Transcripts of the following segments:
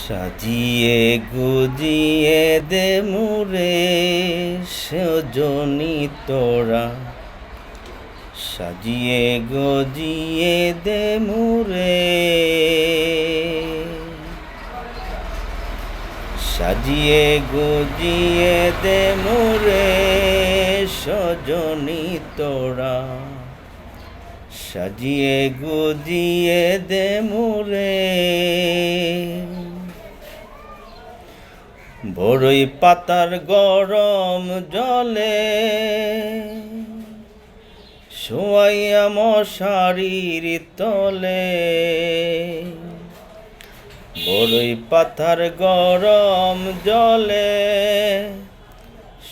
সাজিয়ে গুজিয়ে দে মুরে সজনি তোরা, সাজিয়ে গজিয়ে দে মুরে, সাজিয়ে গুজিয়ে দে মুরে সজনি তোরা, সাজিয়ে গুজিয়ে দে মুরে। বড়ই পাতার গরম জলে শোয়াইয়া মশারির তলে, বড়ই পাতার গরম জলে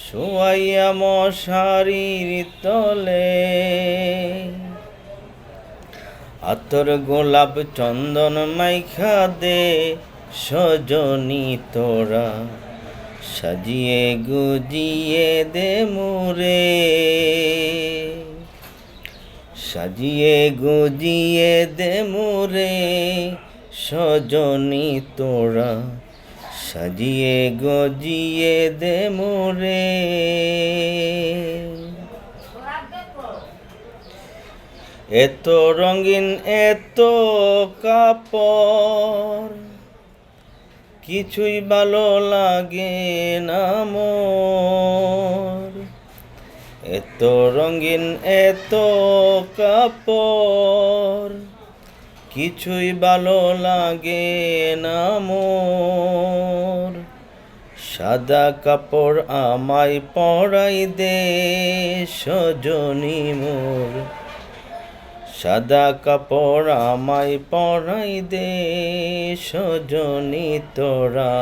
শোয়াইয়া মশারির তলে, আতর গোলাপ চন্দন মাইখা দে সজনি তোরা, সাজিয়ে গুজিয়ে দে মুরে, সাজিয়ে গুজিয়ে দে মুরে সজনি তোরা, সাজিয়ে গজিয়ে দে মুরে। এত রঙিন এত কাপড় কিছুই ভালো লাগে না মোর, এত রঙিন এত কাপড় কিছুই ভালো লাগে না মোর। সাদা কাপড় আমায় পরাই দে সজনি মোর, সাদা কাপড় আমায় পরাই দে সজনি তোরা,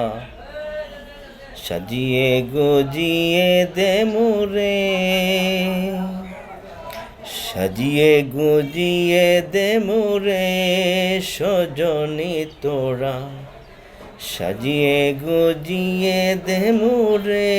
সাজিয়ে গুজিয়ে দে মুরে, সাজিয়ে গুজিয়ে দে মুরে সজনি তোরা, সাজিয়ে গুজিয়ে দে মুরে।